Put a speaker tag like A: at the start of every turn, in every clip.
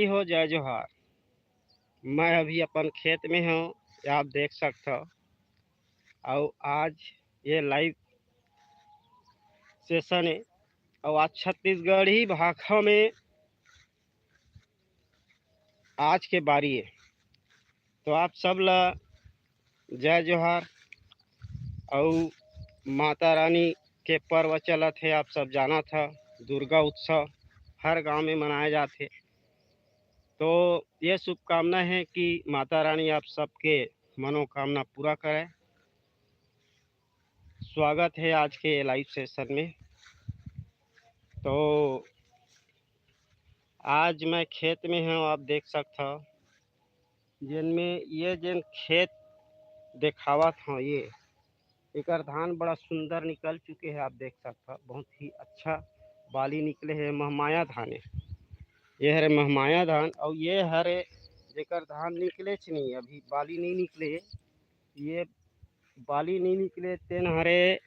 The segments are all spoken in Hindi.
A: हो जय जोहार। मैं अभी अपन खेत में हूँ, आप देख सकते हो। और आज ये लाइव सेशन है और आज छत्तीसगढ़ी भाषा में आज के बारी है। तो आप सब ला जय जोहार। और माता रानी के पर्व चलत है, आप सब जाना था। दुर्गा उत्सव हर गांव में मनाए जाते। तो ये शुभकामना है कि माता रानी आप सबके मनोकामना पूरा करे। स्वागत है आज के लाइव सेशन में। तो आज मैं खेत में हूँ, आप देख सकते हो। जिनमें ये जिन खेत दिखावा था, ये एक धान बड़ा सुंदर निकल चुके हैं, आप देख सकते हो। बहुत ही अच्छा बाली निकले हैं, महमाया धान है। ये हरे महमाया धान और ये हरे जेकर धान निकले नहीं, अभी बाली नहीं निकले। ये बाली नहीं निकले तेन हरे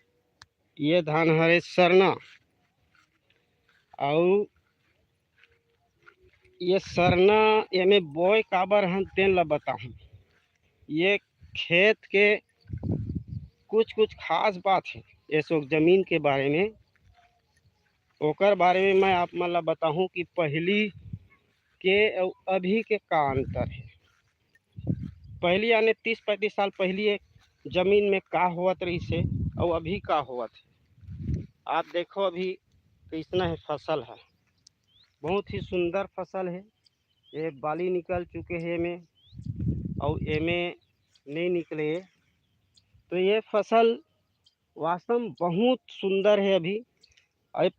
A: ये धान हरे सरना। और ये सरना ये में बोए काबर हम तेन ला बताऊँ। ये खेत के कुछ कुछ खास बात है ये सब जमीन के बारे में, ओकर बारे में मैं आप मन ला बताऊँ कि पहली के और अभी के का अंतर है। पहली यानी 30-35 साल पहले जमीन में का होवत रही से और अभी का होवत है। आप देखो अभी कैसना है फसल है, बहुत ही सुंदर फसल है। ये बाली निकल चुके हैं में और एमे नहीं निकले। तो ये फसल वास्तव में बहुत सुंदर है अभी। और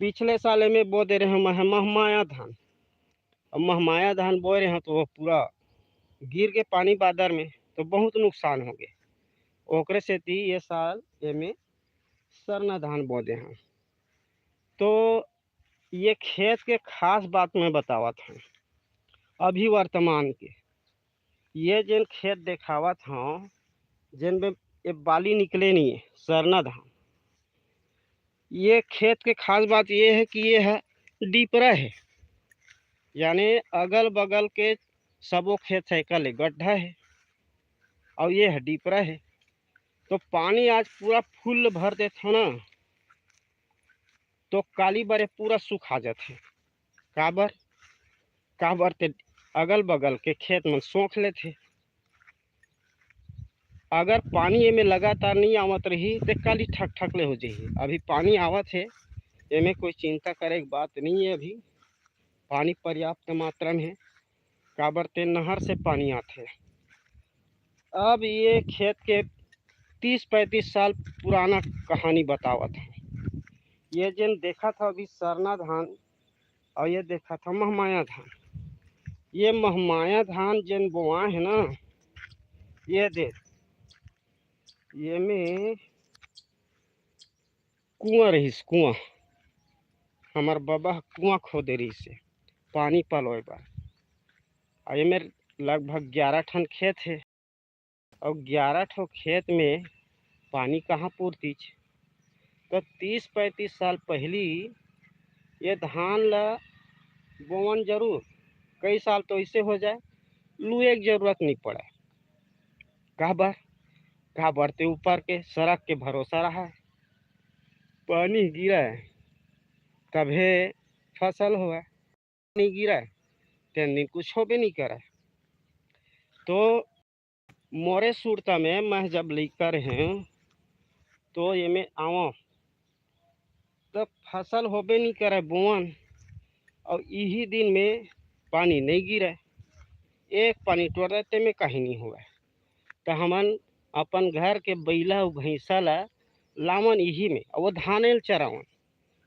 A: पिछले साल में बो दे रहे हैं महमाया धान। अब महमाया धान बो रहे हैं तो वो पूरा गिर के पानी बादर में, तो बहुत नुकसान हो गए। ओकरे से थी ये साल एमे सरना धान बो दे हैं। तो ये खेत के खास बात मैं बतावा था। अभी वर्तमान के ये जिन खेत दिखावा था, जिन में ये बाली निकले नहीं है सरना धान। ये खेत के खास बात ये है कि ये है डीपरा है, यानी अगल बगल के सबो खेत है कल गड्ढा है और ये है डीपरा है। तो पानी आज पूरा फुल भर देता ना, तो काली बरे पूरा सूखा जाते। काबर काबर ते अगल बगल के खेत में सोख लेते। अगर पानी ये में लगातार नहीं आवत रही तो काली ठक ठक ले हो जाइए। अभी पानी आवत है, ये में कोई चिंता करे की बात नहीं है। अभी पानी पर्याप्त मात्रा में है, काबर ते नहर से पानी आते। अब ये खेत के 30-35 साल पुराना कहानी बतावत है। ये जिन देखा था अभी सरना धान और ये देखा था महमाया धान। ये महमाया धान जिन बोआ है ना, ये देख ये में कुआं रहीस। कुआं हमार बाबा कुआं खोदे रही से पानी पलोए बार। और ये मेरे लगभग 11 ठन खेत है और 11 ठो खेत में पानी कहाँ पूर्ती। तो 30-35 साल पहली ये धान ला बोवन जरूर, कई साल तो ऐसे हो जाए लुए की जरूरत नहीं पड़े। काबर काबर ते ऊपर के सड़क के भरोसा रहा है। पानी गिरा तभे फसल हुआ, नहीं गिरा तेन दिन कुछ होबे नहीं करे। तो मोरे सूरता में मैं जब लेकर हैं तो ये में आवा तब फसल होबे नहीं करे बोवन, और यही दिन में पानी नहीं गिरे। एक पानी टोर देते में कहीं नहीं हुआ। तो हमन अपन घर के बैला भैंसा ला लावन यही में और वो धाने चरावन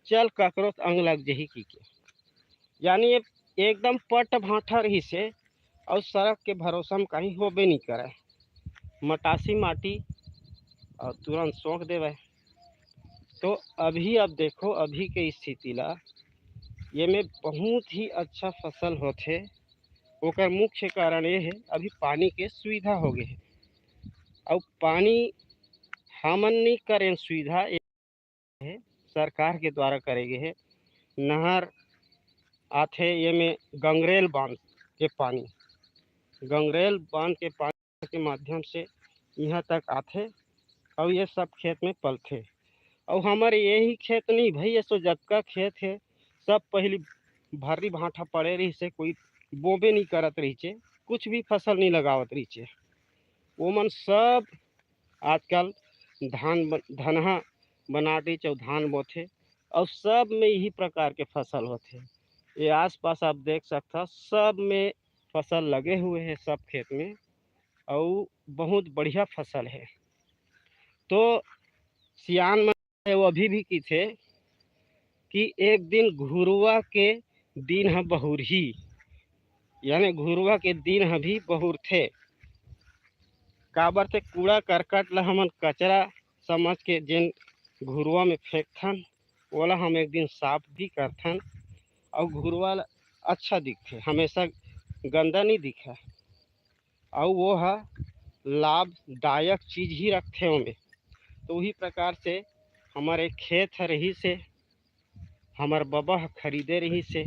A: चल ककरो अंग लग जही की के। यानी ये एकदम पट भाठा रही से और सड़क के भरोसा में कहीं होबे नहीं करे। मटासी माटी और तुरंत सोख देवे। तो अभी अब देखो अभी के स्थिति ला ये में बहुत ही अच्छा फसल होते। ओकर मुख्य कारण ये है अभी पानी के सुविधा हो गए है। और पानी हमन नहीं करें सुविधा, ये है सरकार के द्वारा करेगे है। नहर आथे ये में गंगरेल बांध के पानी, गंगरेल बांध के पानी के माध्यम से यहाँ तक आथे और ये सब खेत में पलथे। और हमारे यही खेत नहीं भाई, ये सो जतका खेत है सब पहली भारी भाटा पड़े रही से, कोई बोबे नहीं करत रही चे, कुछ भी फसल नहीं लगावत रही चे। वो मन सब आजकल धनहा बना दी चौ धान बोथे और सब में यही प्रकार के फसल होते। ये आसपास आप देख सकता सब में फसल लगे हुए हैं सब खेत में और बहुत बढ़िया फसल है। तो सियान में वो अभी भी की थे कि एक दिन घुरुआ के दिन है बहुरही, यानी घुरुआ के दिन है भी बहुर थे। काबर से कूड़ा करकट ला हमन कचरा समझ के जिन घुरुआ में फेंकथन ओला हम एक दिन साफ भी करथन और घुरुआ अच्छा दिखथे, हमेशा गंदा नहीं दिखे और वो है लाभदायक चीज़ ही रखते ओमे। तो वही प्रकार से हमारे खेत रही से हमार बाबा खरीदे रही से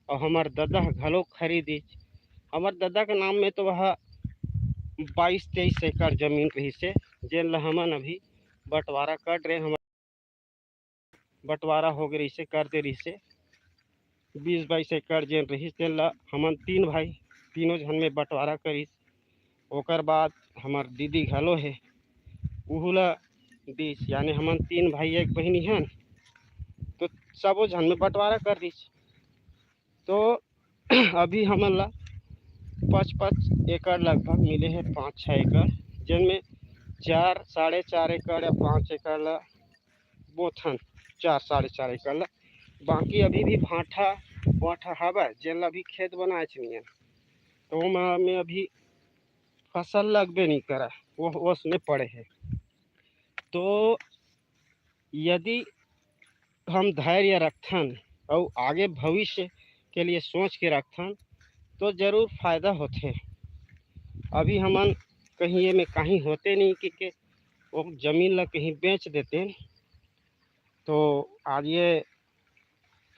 A: और हमार दादा घलो खरीदी। हमार दादा के नाम में तो वह 22-23 एकड़ जमीन रही से, जेन ला हमन अभी बंटवारा कर रहे, हमार बंटवारा हो गए रही से कर दे रही से 20-22 एकड़ जेन रही तेन ला हमन 3 भाई तीनों जन में बंटवारा करीस। ओकर बाद हमार दीदी घलो है उहू ला दीस, यानी हमन 3 भाई 1 बहनी हन, तो सबो जन में बंटवारा कर दीस। तो अभी हमन ला 5-5 एकड़ लगभग मिले हैं, 5-6 एकड़ जिनमें 4-4.5 एकड़ या 5 एकड़ ला बोथन, 4-4.5 एकड़ ला। बाकी अभी भी भाटा वाटा हवा जेन ला अभी खेत बनाए नहीं, तो में अभी फसल लगबे नहीं करा, वो उसमें पड़े है। तो यदि हम धैर्य रखथन और आगे भविष्य के लिए सोच के रखथन तो जरूर फायदा होते। अभी हमन कहीं ये में कहीं होते नहीं कि वो जमीन ला कहीं बेच देते, तो आज ये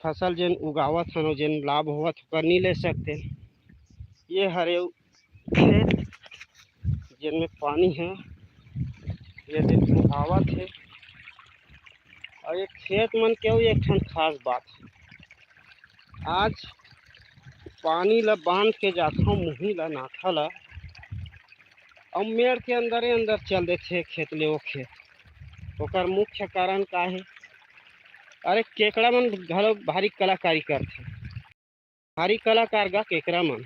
A: फसल जिन उगावत हन जिन लाभ होवत कर नहीं ले सकते। ये हरे खेत जिनमें पानी है ये दिन उगावत है। और ये खेत मन क्यों एक ठन खास बात है, आज पानी ला बांध के जाता मुही ला नाथा ला और मेड़ के अंदर अंदर चल देते खेत ले वो खेत। ओकर मुख्य कारण का है, अरे केकड़ा मन घलो भारी कलाकारी करते, भारी कलाकार गा केकड़ा मन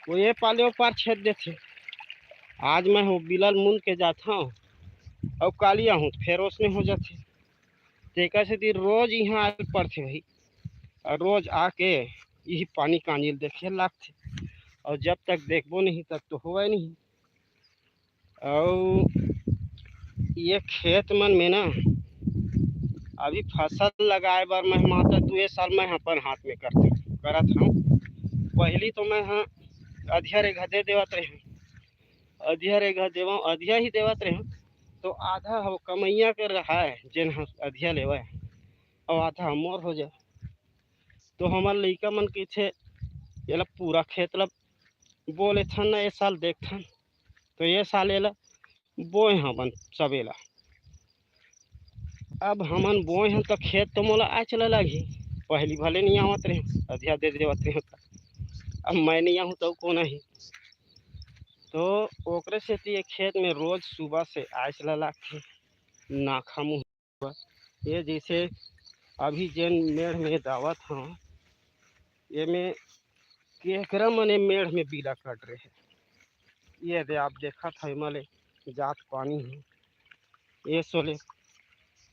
A: वो ये पाले वो पार छेद देते। आज मैं वो बिलल मुन के जाता हूँ और कालिया हूँ फिर उसमें हो जाते। तेका से रोज यहाँ आगे पड़ते भाई, और रोज आके यही पानी कांजिल देखे लागते और जब तक देखबो नहीं तब तो हुआ नहीं। और ये खेत मन में ना अभी फसल लगाए बार मैं मात्र 2 साल मैं अपन हाथ में करत हूँ। पहली तो मैं हाँ अधिया रेखा दे देवत रहे, अधिया रेखा देवा अधिया ही देवत रहे, तो आधा हो कमैया के रहा है जिन अधिया लेवा है और आधा मोर हो जाए। तो हमार लइका मन के थे ये पूरा खेत ला बोले थन ना ये साल देखथन, तो ये साल ये बोए हमन सबेला। अब हमन बोए हैं तो खेत तो मोला आ चला लगी, पहली भले नहीं आवत रहे अधिया दे देवत रहे, अब मैं नहीं आहूँ तो कौन ही। तो ओकरे से ये खेत में रोज सुबह से आए चला लागते नाखा मुँह। ये जैसे अभी जेन मेढ़ में दावत हाँ ये में केकरा मने मेढ़ में बीला कट रहे हैं। ये दे आप देखा था मले जात पानी है ये सोले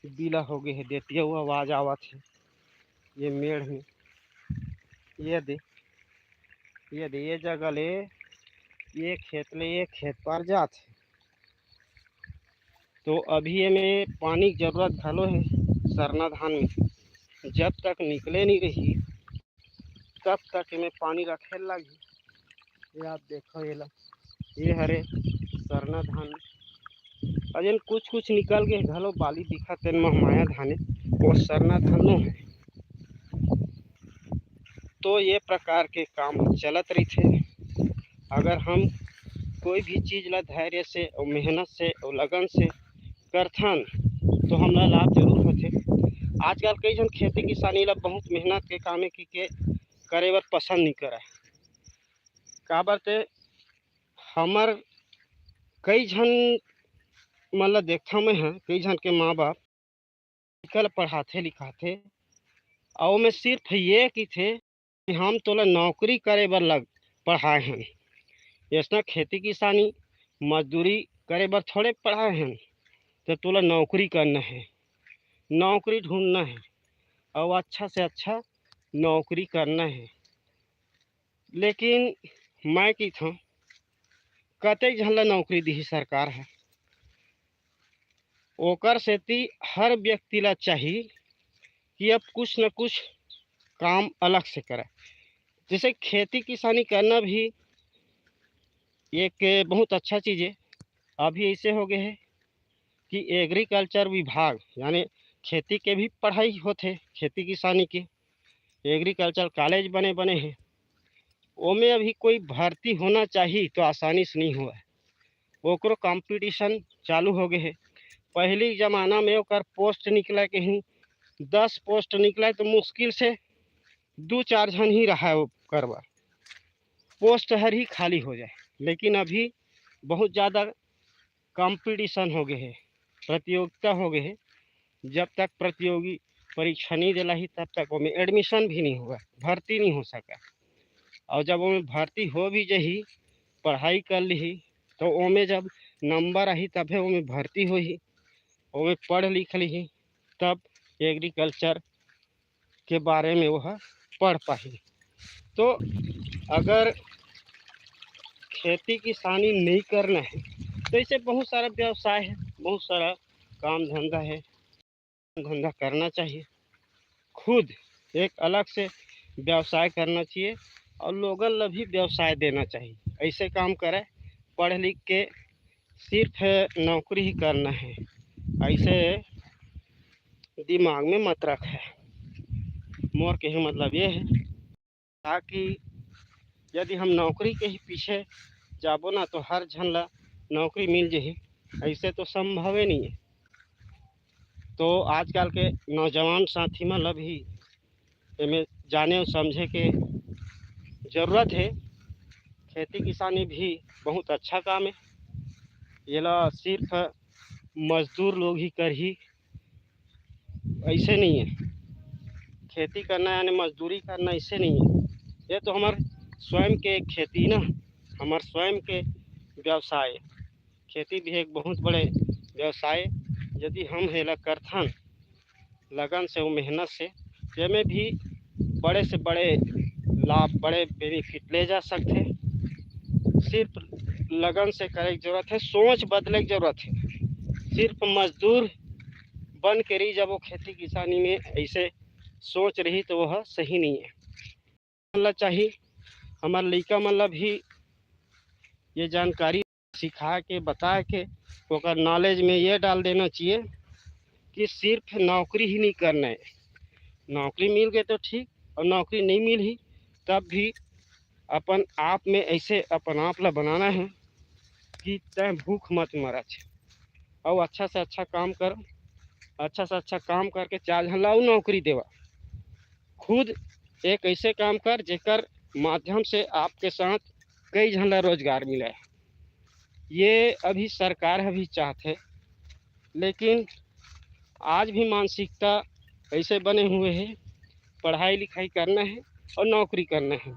A: बीला हो गए है, देती हुआ आवाज आवत है ये मेढ़ में। ये दे ये जगह ले ये खेत पर जात है। तो अभी ये में पानी की जरूरत घलो है सरना धान में, जब तक निकले नहीं रही तब तक इमें पानी रखे लगी। ये आप देखो ये हरे सरना धान अजन कुछ कुछ निकल के घलो बाली दिखा तेन महमाया धाने वो सरना धानो है। तो ये प्रकार के काम चलत रही थे। अगर हम कोई भी चीज़ ला धैर्य से और मेहनत से और लगन से करथन तो हमला लाभ जरूर होथे। आजकल कई जन खेती किसानी ला बहुत मेहनत के कामे के करे बर पसंद नहीं करय। काबर ते हमर कई झन मन ला देखथव मैं ह, कई झन के माँ बाप लइका ला पढ़ाथे लिखाथे और ओमे सिर्फ ये कीथे कि हम तोला नौकरी करे बर लग पढ़ाए हन। ऐसना खेती किसानी मजदूरी करे बर थोड़े पढ़ाए हन। तो तोला नौकरी करना है, नौकरी ढूंढना है और अच्छा से अच्छा नौकरी करना है। लेकिन मैं कहथों कतेक झन ला नौकरी दिही सरकार है, ओकर सेती हर व्यक्ति ला चाहिए कि अब कुछ न कुछ काम अलग से करे। जैसे खेती किसानी करना भी एक बहुत अच्छा चीज़ है। अभी ऐसे हो गए है कि एग्रीकल्चर विभाग यानी खेती के भी पढ़ाई होथे, खेती किसानी के एग्रीकल्चर कॉलेज बने बने हैं। ओमे अभी कोई भर्ती होना चाहिए तो आसानी से नहीं हुआ है, ओकरो कंपटीशन चालू हो गए है। पहली ज़माना में ओकर पोस्ट निकला के ही 10 पोस्ट निकला तो मुश्किल से 2-4 झन ही रहा है वो करवा पोस्ट हर ही खाली हो जाए। लेकिन अभी बहुत ज़्यादा कंपटीशन हो गए है, प्रतियोगिता हो गए है। जब तक प्रतियोगी परीक्षा नहीं दिला ही तब तक वो में एडमिशन भी नहीं हुआ, भर्ती नहीं हो सका। और जब वो में भर्ती हो भी जही, पढ़ाई कर ली तो ओमे जब नंबर आही तब वो में भर्ती होही, वो में पढ़ लिख ली तब एग्रीकल्चर के बारे में वह पढ़ पाही। तो अगर खेती किसानी नहीं करना है तो ऐसे बहुत सारा व्यवसाय है, बहुत सारा काम धंधा है, धंधा करना चाहिए। खुद एक अलग से व्यवसाय करना चाहिए और लोगों ला भी व्यवसाय देना चाहिए। ऐसे काम करे पढ़ लिख के सिर्फ नौकरी ही करना है, ऐसे दिमाग में मत रख है। मोर के मतलब ये है ताकि यदि हम नौकरी के ही पीछे जाबो ना तो हर झन ला नौकरी मिल जाही, ऐसे तो संभव ही नहीं है। तो आजकल के नौजवान साथी मन ला भी एमे जाने और समझे के जरूरत है। खेती किसानी भी बहुत अच्छा काम है, ये ला सिर्फ मजदूर लोग ही कर ही, ऐसे नहीं है। खेती करना यानी मजदूरी करना ऐसे नहीं है। ये तो हमार स्वयं के खेती ना, हमार स्वयं के व्यवसाय। खेती भी एक बहुत बड़े व्यवसाय। यदि हम हेला करथन लगन से और मेहनत से, जेमे भी बड़े से बड़े लाभ, बड़े बेनिफिट ले जा सकते। सिर्फ लगन से करे की जरूरत है, सोच बदले की जरूरत है। सिर्फ मजदूर बन के रही जब वो खेती किसानी में ऐसे सोच रही तो वह सही नहीं है। मतलब चाहिए हमारे लइका मन ला भी ये जानकारी सिखा के बता के ओकर नॉलेज में ये डाल देना चाहिए कि सिर्फ नौकरी ही नहीं करना है। नौकरी मिल गई तो ठीक, और नौकरी नहीं मिल ही तब भी अपन आप में ऐसे अपन आप ला बनाना है कि तय भूख मत मरा और अच्छा से अच्छा काम कर, अच्छा से अच्छा काम करके 4 झन ला नौकरी देवा। खुद एक ऐसे काम कर जेकर माध्यम से आपके साथ कई झन ला रोजगार मिले। ये अभी सरकार अभी चाहते, लेकिन आज भी मानसिकता ऐसे बने हुए हैं पढ़ाई लिखाई करना है और नौकरी करना है।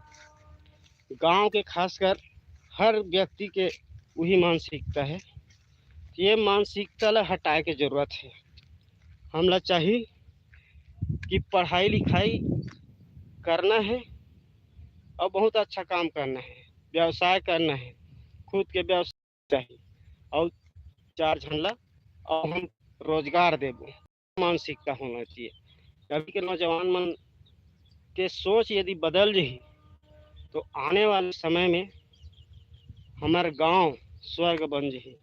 A: गांव के खासकर हर व्यक्ति के वही मानसिकता है। ये मानसिकता ला हटाए के जरूरत है। हमला चाहिए कि पढ़ाई लिखाई करना है और बहुत अच्छा काम करना है, व्यवसाय करना है, खुद के व्यवसाय चाहिए और 4 झन ला और हम रोजगार देबो। मानसिकता होना चाहिए। अभी के नौजवान मन के सोच यदि बदल जाही तो आने वाले समय में हमारे गांव स्वर्ग बन जाही।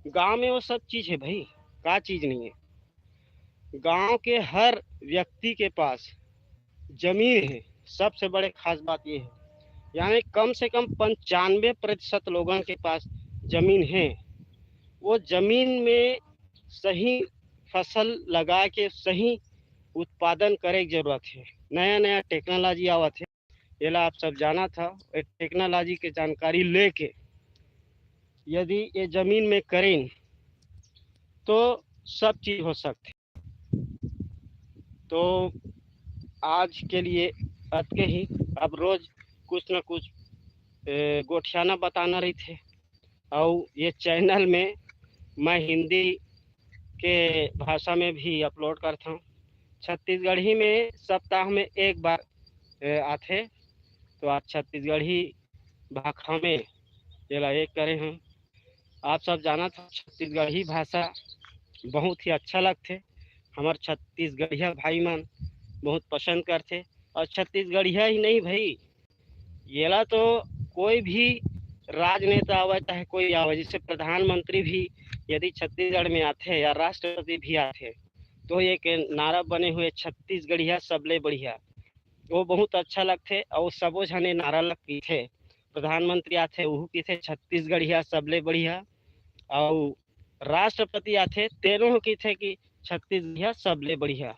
A: गांव में वो सब चीज़ है भाई, का चीज़ नहीं है। गांव के हर व्यक्ति के पास जमीन है, सबसे बड़े खास बात ये है, यानी कम से कम 95% लोगों के पास जमीन है। वो जमीन में सही फसल लगा के सही उत्पादन करे की जरूरत है। नया नया टेक्नोलॉजी आवत है, ये ला आप सब जाना था। टेक्नोलॉजी के जानकारी लेके यदि ये जमीन में करें तो सब चीज हो सकती। तो आज के लिए अतके ही। अब रोज कुछ न कुछ गोठियाना बताना रही थे। और ये चैनल में मैं हिंदी के भाषा में भी अपलोड करता हूँ। छत्तीसगढ़ी में सप्ताह में एक बार आते। तो आज छत्तीसगढ़ी भाषा में ये एक करें हम। आप सब जाना था छत्तीसगढ़ी भाषा बहुत ही अच्छा लगते। हमारे छत्तीसगढ़िया भाई मन बहुत पसंद करते। और छत्तीसगढ़िया ही नहीं भाई, येला तो कोई भी राजनेता आवे चाहे कोई आवे, जैसे प्रधानमंत्री भी यदि छत्तीसगढ़ में आते या राष्ट्रपति भी आते तो एक नारा बने हुए छत्तीसगढ़िया सबले बढ़िया, वो बहुत अच्छा लगते। और सबो झने नारा लग की थे, प्रधानमंत्री आते वह की थे छत्तीसगढ़िया सबले बढ़िया, और राष्ट्रपति आते तेनों की थे कि छत्तीसगढ़िया सबले बढ़िया।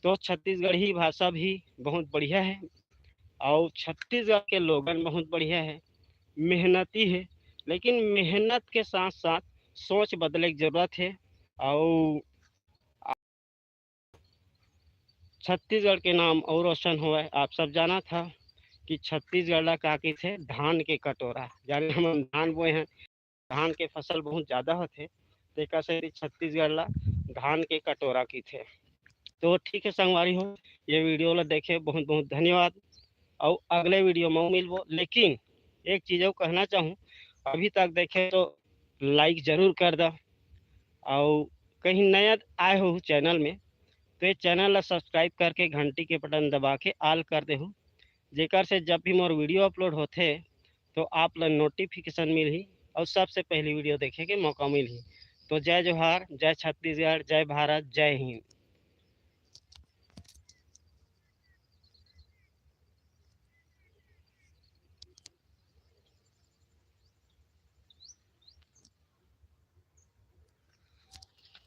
A: तो छत्तीसगढ़ी भाषा भी बहुत बढ़िया है और छत्तीसगढ़ के लोगन बहुत बढ़िया है, मेहनती है। लेकिन मेहनत के साथ साथ सोच बदले की जरूरत है। और छत्तीसगढ़ के नाम और रोशन हुआ है। आप सब जाना था कि छत्तीसगढ़ ला का की थे धान के कटोरा, यानी हम धान बोए हैं, धान के फसल बहुत ज़्यादा होते तेका से छत्तीसगढ़ ला धान के कटोरा की थे। तो ठीक है संगवारी हो, ये वीडियो ला देखे बहुत बहुत धन्यवाद। और अगले वीडियो में मिलबो। लेकिन एक चीज़ और कहना चाहूँ, अभी तक देखे तो लाइक जरूर कर दो। और कहीं नया आए हो चैनल में तो ये चैनल ला सब्सक्राइब करके घंटी के बटन दबा के ऑल कर दे हो, जेकर से जब भी मोर वीडियो अपलोड होते तो आप ला नोटिफिकेशन मिलही और सबसे पहली वीडियो देखे के मौका मिलही। तो जय जोहार, जय छत्तीसगढ़, जय भारत, जय हिंद।